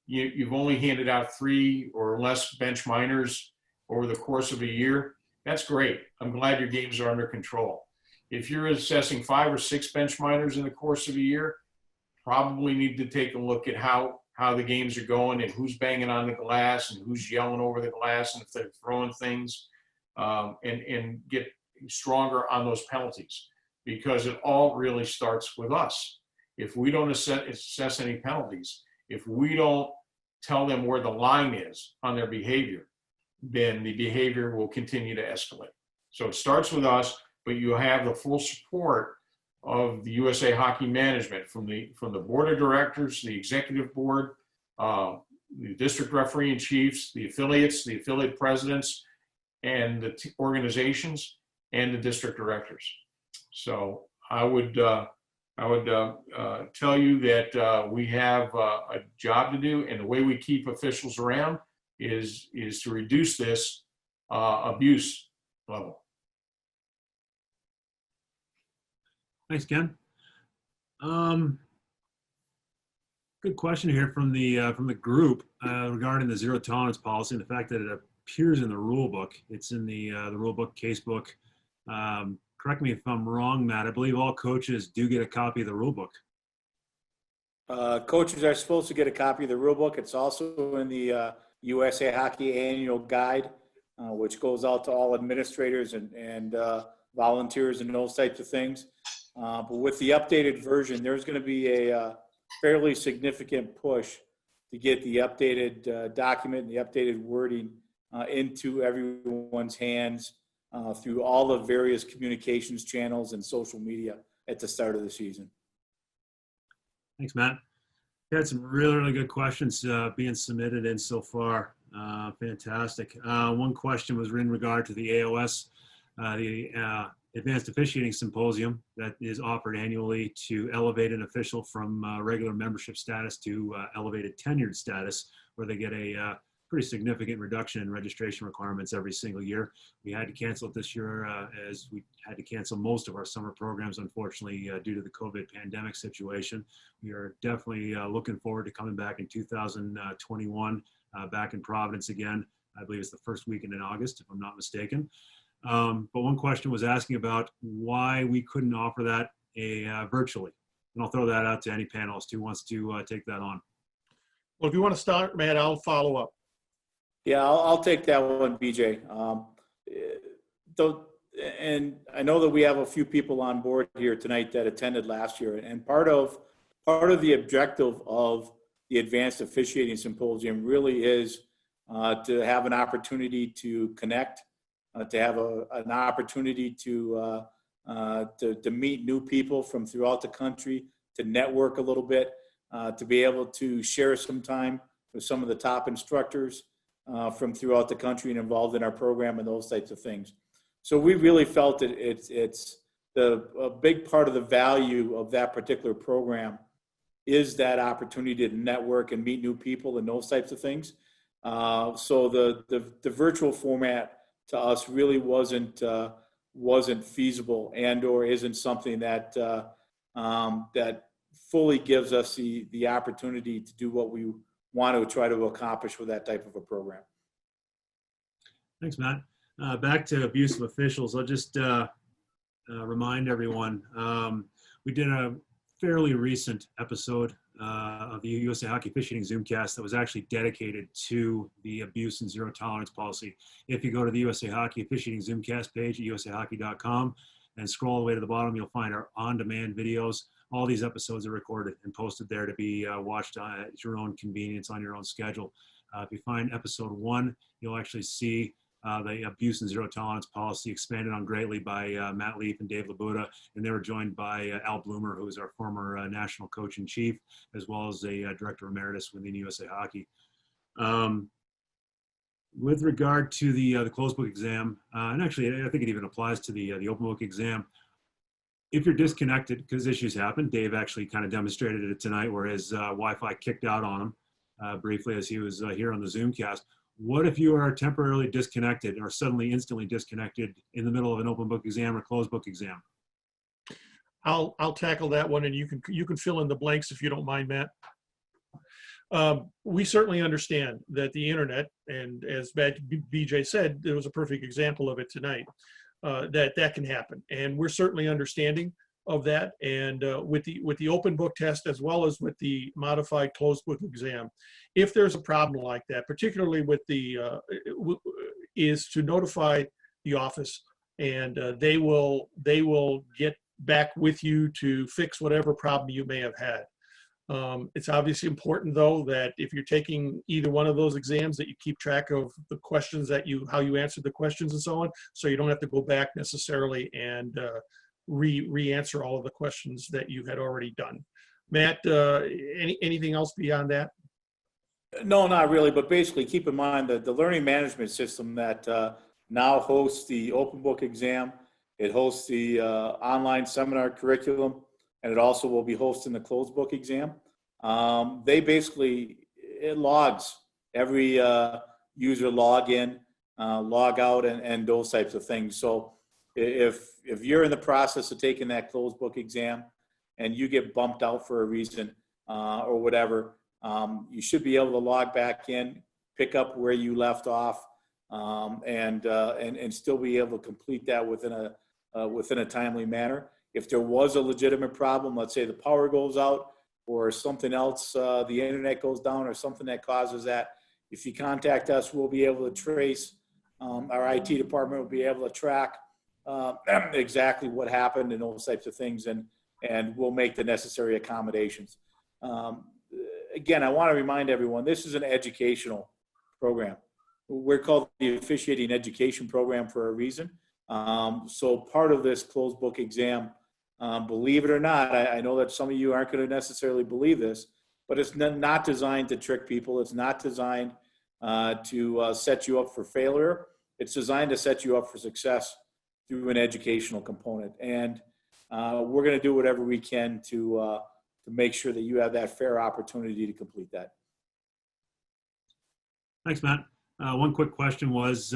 you've only handed out 3 or less bench minors over the course of a year, that's great. I'm glad your games are under control. If you're assessing 5 or 6 bench minors in the course of a year, probably need to take a look at how the games are going and who's banging on the glass and who's yelling over the glass and if they're throwing things, and get stronger on those penalties, because it all really starts with us. If we don't assess any penalties, if we don't tell them where the line is on their behavior, then the behavior will continue to escalate. So it starts with us, but you have the full support of the USA Hockey management, from the board of directors, the executive board, the district referee and chiefs, the affiliates, the affiliate presidents, and the organizations, and the district directors. So I would tell you that we have a job to do, and the way we keep officials around is to reduce this abuse level. Thanks, Ken. Good question here from the group regarding the zero tolerance policy and the fact that it appears in the rule book. It's in the rule book, case book. Correct me if I'm wrong, Matt. I believe all coaches do get a copy of the rule book. Coaches are supposed to get a copy of the rule book. It's also in the USA Hockey Annual Guide, which goes out to all administrators and volunteers and those types of things. But with the updated version, there's going to be a fairly significant push to get the updated document and the updated wording into everyone's hands through all the various communications channels and social media at the start of the season. Thanks, Matt. We had some really good questions being submitted in so far. Fantastic. One question was in regard to the AOS, the Advanced Officiating Symposium that is offered annually to elevate an official from regular membership status to elevated tenured status, where they get a pretty significant reduction in registration requirements every single year. We had to cancel it this year as we had to cancel most of our summer programs, unfortunately, due to the COVID pandemic situation. We are definitely looking forward to coming back in 2021, back in Providence again. I believe it's the first weekend in August, if I'm not mistaken. But one question was asking about why we couldn't offer that virtually. And I'll throw that out to any panelist who wants to take that on. Well, if you want to start, Matt, I'll follow up. Yeah, I'll take that one, BJ. And I know that we have a few people on board here tonight that attended last year, and part of the objective of the Advanced Officiating Symposium really is to have an opportunity to connect, to have an opportunity to meet new people from throughout the country, to network a little bit, to be able to share some time with some of the top instructors from throughout the country and involved in our program and those types of things. So we really felt that it's a big part of the value of that particular program is that opportunity to network and meet new people and those types of things. So the virtual format to us really wasn't feasible and/or isn't something that that fully gives us the opportunity to do what we want to try to accomplish with that type of a program. Thanks, Matt. Back to abuse of officials. I'll just remind everyone, we did a fairly recent episode of the USA Hockey Officiating ZoomCast that was actually dedicated to the abuse and zero tolerance policy. If you go to the USA Hockey Officiating ZoomCast page at usahockey.com and scroll all the way to the bottom, you'll find our on-demand videos. All these episodes are recorded and posted there to be watched at your own convenience on your own schedule. If you find episode 1, you'll actually see the abuse and zero tolerance policy expanded on greatly by Matt Leaf and Dave LaBuda, and they were joined by Al Bloomer, who is our former national coach in chief, as well as a director emeritus within USA Hockey. With regard to the closed book exam, and actually I think it even applies to the open book exam, if you're disconnected, because issues happen, Dave actually kind of demonstrated it tonight where his Wi-Fi kicked out on him briefly as he was here on the ZoomCast. What if you are temporarily disconnected or suddenly instantly disconnected in the middle of an open book exam or closed book exam? I'll tackle that one, and you can fill in the blanks if you don't mind, Matt. We certainly understand that the internet, and as BJ said, there was a perfect example of it tonight, that can happen. And we're certainly understanding of that. And with the open book test, as well as with the modified closed book exam, if there's a problem like that, particularly with the, is to notify the office, and they will get back with you to fix whatever problem you may have had. It's obviously important, though, that if you're taking either one of those exams, that you keep track of the questions that how you answered the questions and so on, so you don't have to go back necessarily and re-answer all of the questions that you had already done. Matt, anything else beyond that? No, not really, but basically keep in mind that the learning management system that now hosts the open book exam, it hosts the online seminar curriculum, and it also will be hosting the closed book exam. It logs every user log in, log out, and those types of things. So if you're in the process of taking that closed book exam and you get bumped out for a reason or whatever, you should be able to log back in, pick up where you left off, and still be able to complete that within a timely manner. If there was a legitimate problem, let's say the power goes out or something else, the internet goes down or something that causes that, if you contact us, we'll be able to trace, our IT department will be able to track exactly what happened and those types of things, and we'll make the necessary accommodations. Again, I want to remind everyone, this is an educational program. We're called the Officiating Education Program for a reason. So part of this closed book exam, believe it or not, I know that some of you aren't going to necessarily believe this, but it's not designed to trick people. It's not designed to set you up for failure. It's designed to set you up for success through an educational component. And we're going to do whatever we can to make sure that you have that fair opportunity to complete that. Thanks, Matt. One quick question was,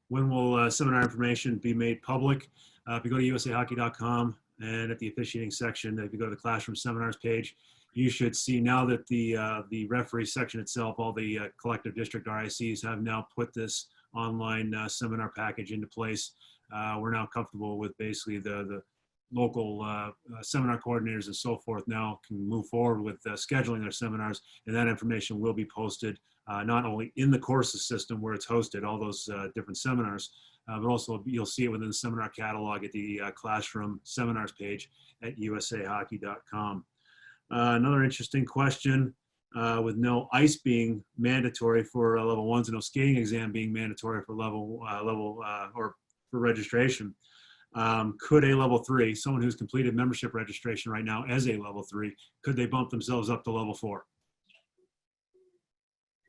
when will seminar information be made public? If you go to usahockey.com and at the officiating section, if you go to the classroom seminars page, you should see now that the referee section itself, all the collective district RICs have now put this online seminar package into place. We're now comfortable with basically the local seminar coordinators and so forth now can move forward with scheduling their seminars, and that information will be posted not only in the courses system where it's hosted, all those different seminars, but also you'll see it within the seminar catalog at the classroom seminars page at usahockey.com. Another interesting question, with no ice being mandatory for level ones and no skating exam being mandatory for or for registration. Could a level 3, someone who's completed membership registration right now as a level 3, could they bump themselves up to level 4?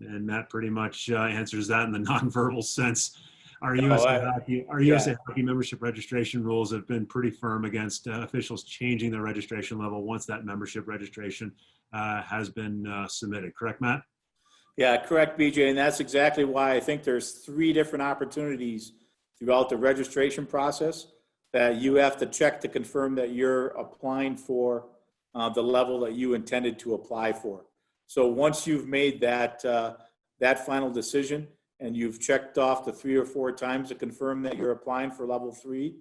And Matt pretty much answers that in the nonverbal sense. Our USA Hockey membership registration rules have been pretty firm against officials changing their registration level once that membership registration has been submitted. Correct, Matt? Yeah, correct, BJ. And that's exactly why I think there's 3 different opportunities throughout the registration process that you have to check to confirm that you're applying for the level that you intended to apply for. So once you've made that final decision and you've checked off the 3 or 4 times to confirm that you're applying for level 3,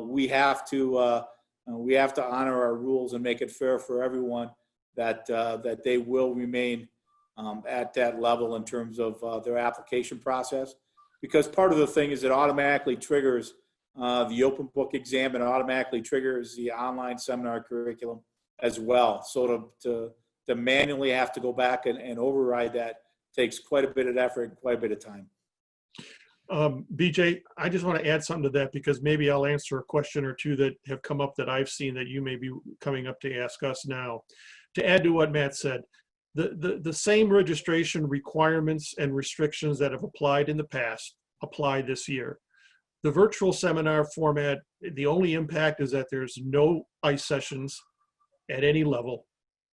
we have to honor our rules and make it fair for everyone that they will remain at that level in terms of their application process. Because part of the thing is it automatically triggers the open book exam and automatically triggers the online seminar curriculum as well. So to manually have to go back and override that takes quite a bit of effort, quite a bit of time. BJ, I just want to add something to that, because maybe I'll answer a question or 2 that have come up that I've seen that you may be coming up to ask us now. To add to what Matt said, the same registration requirements and restrictions that have applied in the past apply this year. The virtual seminar format, the only impact is that there's no ice sessions at any level,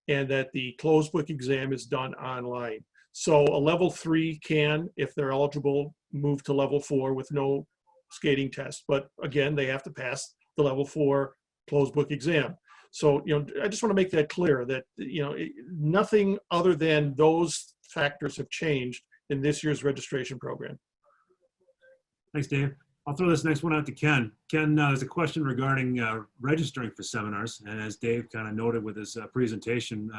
and that the closed book exam is done online. So a level 3 can, if they're eligible, move to level 4 with no skating test. But again, they have to pass the level 4 closed book exam. So, I just want to make that clear that, nothing other than those factors have changed in this year's registration program. Thanks, Dave. I'll throw this next one out to Ken. Ken, there's a question regarding registering for seminars. And as Dave kind of noted with his presentation,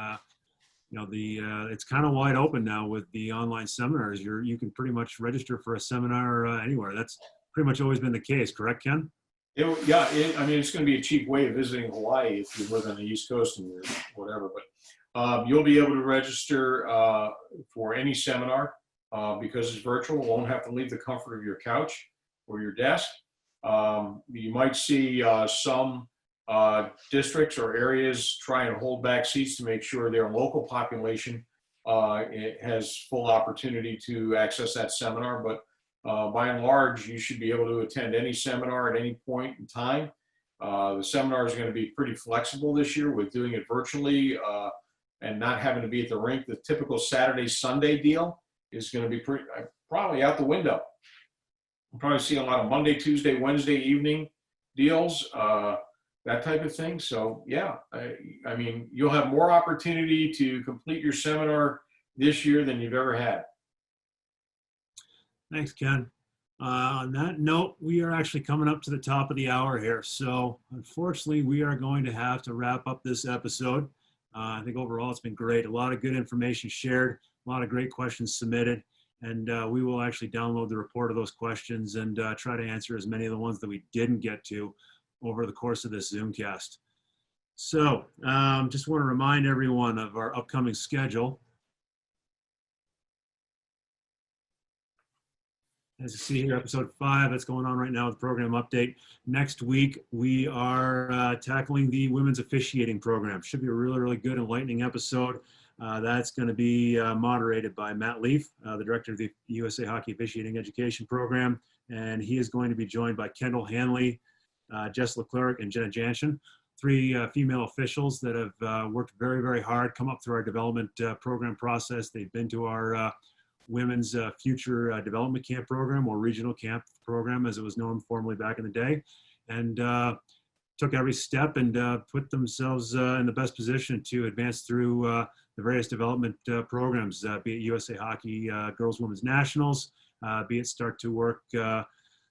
it's kind of wide open now with the online seminars. You can pretty much register for a seminar anywhere. That's pretty much always been the case, correct, Ken? It's going to be a cheap way of visiting Hawaii if you live on the East Coast or whatever. But you'll be able to register for any seminar because it's virtual. You won't have to leave the comfort of your couch or your desk. You might see some districts or areas try and hold back seats to make sure their local population it has full opportunity to access that seminar. But by and large, you should be able to attend any seminar at any point in time. The seminar is going to be pretty flexible this year with doing it virtually and not having to be at the rink. The typical Saturday, Sunday deal is going to be probably out the window. You'll probably see a lot of Monday, Tuesday, Wednesday evening deals, that type of thing. So yeah, you'll have more opportunity to complete your seminar this year than you've ever had. Thanks, Ken. On that note, we are actually coming up to the top of the hour here. So unfortunately, we are going to have to wrap up this episode. I think overall it's been great. A lot of good information shared, a lot of great questions submitted, and we will actually download the report of those questions and try to answer as many of the ones that we didn't get to over the course of this Zoomcast. So just want to remind everyone of our upcoming schedule. As you see here, episode 5, that's going on right now with the program update. Next week, we are tackling the women's officiating program. Should be a really, really good, enlightening episode. That's going to be moderated by Matt Leaf, the director of the USA Hockey Officiating Education Program. And he is going to be joined by Kendall Hanley, Jess Leclerc, and Jenna Janschen, 3 female officials that have worked very, very hard, come up through our development program process. They've been to our Women's Future Development Camp program, or regional camp program as it was known formerly back in the day, and took every step and put themselves in the best position to advance through the various development programs, be it USA Hockey Girls Women's Nationals, be it start to work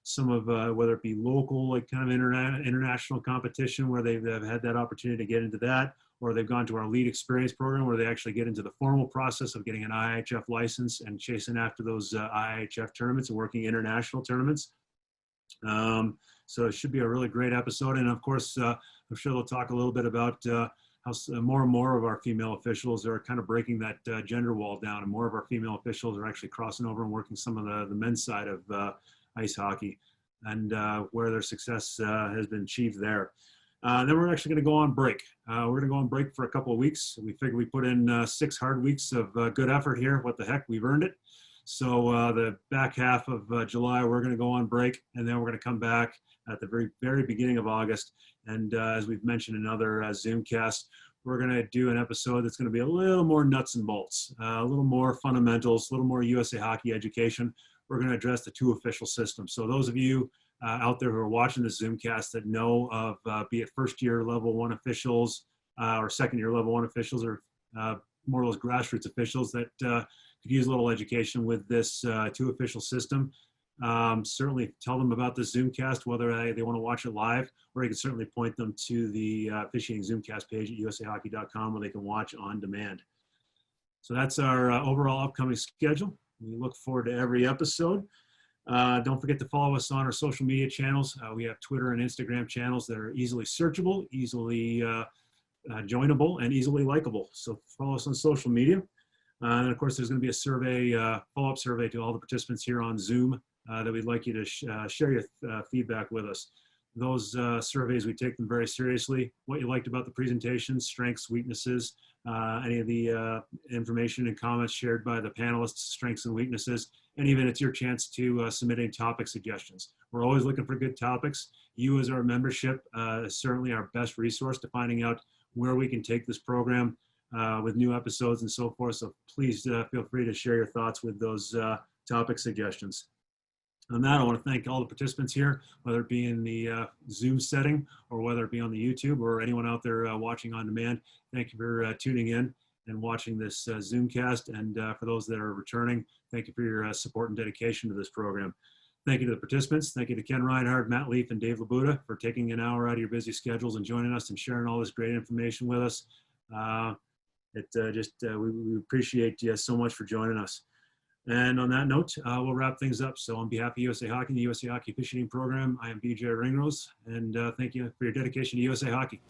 some of, whether it be local, like kind of international competition where they've had that opportunity to get into that, or they've gone to our lead experience program where they actually get into the formal process of getting an IHF license and chasing after those IHF tournaments and working international tournaments. So it should be a really great episode. And of course, I'm sure they'll talk a little bit about how more and more of our female officials are kind of breaking that gender wall down, and more of our female officials are actually crossing over and working some of the men's side of ice hockey, and where their success has been achieved there. Then we're actually going to go on break. We're going to go on break for a couple of weeks. We figured we put in 6 hard weeks of good effort here. What the heck, we've earned it. So the back half of July, we're going to go on break, and then we're going to come back at the very, very beginning of August. And as we've mentioned in other Zoomcasts, we're going to do an episode that's going to be a little more nuts and bolts, a little more fundamentals, a little more USA Hockey education. We're going to address the 2 official systems. So those of you out there who are watching this Zoomcast that know of be it first-year level 1 officials or second-year level 1 officials, or more of those grassroots officials that could use a little education with this 2 official system, certainly tell them about this Zoomcast, whether they want to watch it live, or you can certainly point them to the officiating Zoomcast page at usahockey.com where they can watch on demand. So that's our overall upcoming schedule. We look forward to every episode. Don't forget to follow us on our social media channels. We have Twitter and Instagram channels that are easily searchable, easily joinable, and easily likable. So follow us on social media. And of course, there's going to be a survey, follow-up survey to all the participants here on Zoom that we'd like you to share your feedback with us. Those surveys, we take them very seriously. What you liked about the presentation, strengths, weaknesses, any of the information and comments shared by the panelists, strengths and weaknesses, and even it's your chance to submit any topic suggestions. We're always looking for good topics. You as our membership is certainly our best resource to finding out where we can take this program with new episodes and so forth. So please feel free to share your thoughts with those topic suggestions. On that, I want to thank all the participants here, whether it be in the Zoom setting or whether it be on the YouTube or anyone out there watching on demand. Thank you for tuning in and watching this ZoomCast. And for those that are returning, thank you for your support and dedication to this program. Thank you to the participants. Thank you to Ken Reinhard, Matt Leaf, and Dave LaBuda for taking an hour out of your busy schedules and joining us and sharing all this great information with us. We appreciate you so much for joining us. And on that note, we'll wrap things up. So on behalf of USA Hockey and the USA Hockey Officiating Program, I am BJ Ringrose, and thank you for your dedication to USA Hockey.